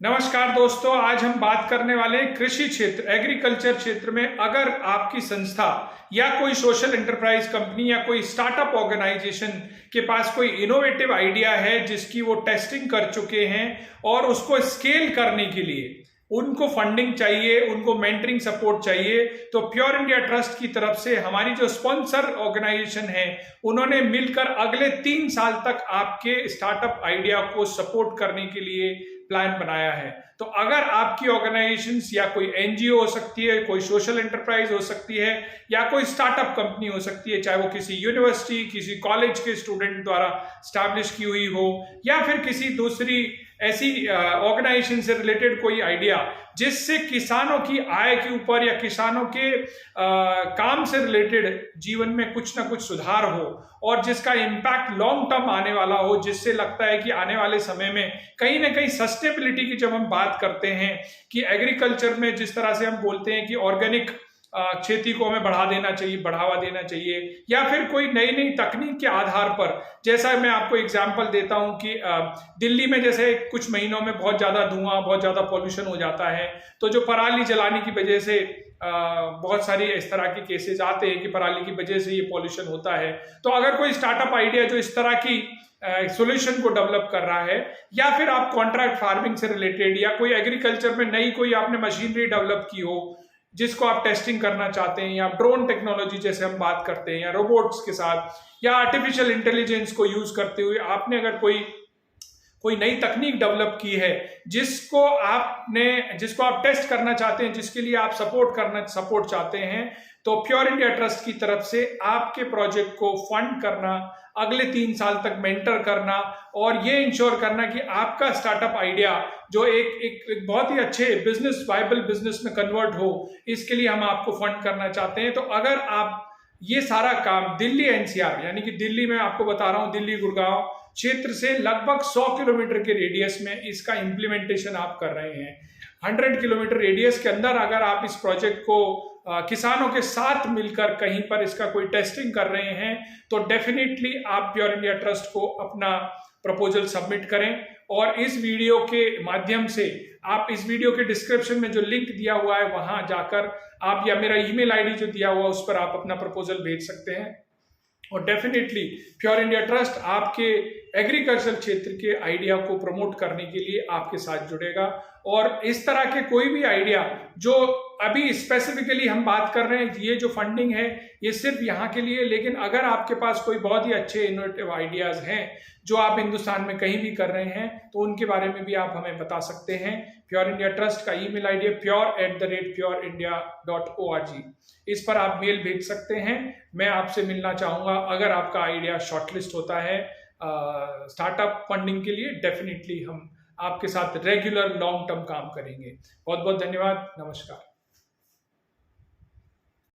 नमस्कार दोस्तों, आज हम बात करने वाले हैं कृषि क्षेत्र एग्रीकल्चर क्षेत्र में। अगर आपकी संस्था या कोई सोशल एंटरप्राइज कंपनी या कोई स्टार्टअप ऑर्गेनाइजेशन के पास कोई इनोवेटिव आइडिया है जिसकी वो टेस्टिंग कर चुके हैं और उसको स्केल करने के लिए उनको फंडिंग चाहिए, उनको मेंटरिंग सपोर्ट चाहिए, तो प्योर इंडिया ट्रस्ट की तरफ से हमारी जो स्पॉन्सर ऑर्गेनाइजेशन है उन्होंने मिलकर अगले 3 साल तक आपके स्टार्टअप आइडिया को सपोर्ट करने के लिए प्लान बनाया है। तो अगर आपकी ऑर्गेनाइजेशन या कोई एनजीओ हो सकती है, कोई सोशल एंटरप्राइज हो सकती है या कोई स्टार्टअप कंपनी हो सकती है, चाहे वो किसी यूनिवर्सिटी, किसी कॉलेज के स्टूडेंट द्वारा स्टैब्लिश की हुई हो या फिर किसी दूसरी ऐसी ऑर्गेनाइजेशन से रिलेटेड कोई आइडिया जिससे किसानों की आय के ऊपर या किसानों के काम से रिलेटेड जीवन में कुछ ना कुछ सुधार हो और जिसका इम्पैक्ट लॉन्ग टर्म आने वाला हो, जिससे लगता है कि आने वाले समय में कहीं ना कहीं सस्टेनेबिलिटी की जब हम बात करते हैं कि एग्रीकल्चर में जिस तरह से हम बोलते हैं कि ऑर्गेनिक खेती को हमें बढ़ावा देना चाहिए या फिर कोई नई नई तकनीक के आधार पर, जैसा मैं आपको एग्जांपल देता हूं कि दिल्ली में जैसे कुछ महीनों में बहुत ज्यादा धुआं, बहुत ज्यादा पॉल्यूशन हो जाता है, तो जो पराली जलाने की वजह से बहुत सारी इस तरह के केसेस आते हैं कि पराली की वजह से ये पॉल्यूशन होता है। तो अगर कोई स्टार्टअप आइडिया जो इस तरह की सॉल्यूशन को डेवलप कर रहा है या फिर आप कॉन्ट्रैक्ट फार्मिंग से रिलेटेड या कोई एग्रीकल्चर में नई कोई आपने मशीनरी डेवलप की हो जिसको आप टेस्टिंग करना चाहते हैं, या ड्रोन टेक्नोलॉजी जैसे हम बात करते हैं, या रोबोट्स के साथ या आर्टिफिशियल इंटेलिजेंस को यूज करते हुए आपने अगर कोई नई तकनीक डेवलप की है जिसको आप टेस्ट करना चाहते हैं, जिसके लिए आप सपोर्ट चाहते हैं, तो प्योर इंडिया ट्रस्ट की तरफ से आपके प्रोजेक्ट को फंड करना, अगले 3 साल तक मेंटर करना और ये इंश्योर करना कि आपका स्टार्टअप आइडिया जो एक बहुत ही अच्छे वाइबल बिजनेस में कन्वर्ट हो, इसके लिए हम आपको फंड करना चाहते हैं। तो अगर आप ये सारा काम दिल्ली एनसीआर, यानी कि दिल्ली में आपको बता रहा हूं, दिल्ली गुड़गांव क्षेत्र से लगभग 100 किलोमीटर के रेडियस में इसका इंप्लीमेंटेशन आप कर रहे हैं, 100 किलोमीटर रेडियस के अंदर अगर आप इस प्रोजेक्ट को किसानों के साथ मिलकर कहीं पर इसका कोई टेस्टिंग कर रहे हैं, तो डेफिनेटली आप प्योर इंडिया ट्रस्ट को अपना प्रपोजल सबमिट करें। और इस वीडियो के माध्यम से आप इस वीडियो के डिस्क्रिप्शन में जो लिंक दिया हुआ है वहां जाकर आप, या मेरा ईमेल आईडी जो दिया हुआ है उस पर आप अपना प्रपोजल भेज सकते हैं और डेफिनेटली प्योर इंडिया ट्रस्ट आपके एग्रीकल्चर क्षेत्र के आइडिया को प्रमोट करने के लिए आपके साथ जुड़ेगा। और इस तरह के कोई भी आइडिया जो अभी स्पेसिफिकली हम बात कर रहे हैं, ये जो फंडिंग है ये सिर्फ यहाँ के लिए, लेकिन अगर आपके पास कोई बहुत ही अच्छे इनोवेटिव आइडियाज हैं जो आप हिंदुस्तान में कहीं भी कर रहे हैं, तो उनके बारे में भी आप हमें बता सकते हैं। प्योर इंडिया ट्रस्ट का ईमेल आईडी है pure@pureindia.org। इस पर आप मेल भेज सकते हैं। मैं आपसे मिलना चाहूंगा अगर आपका आइडिया शॉर्टलिस्ट होता है स्टार्टअप फंडिंग के लिए। डेफिनेटली हम आपके साथ रेगुलर लॉन्ग टर्म काम करेंगे। बहुत बहुत धन्यवाद, नमस्कार।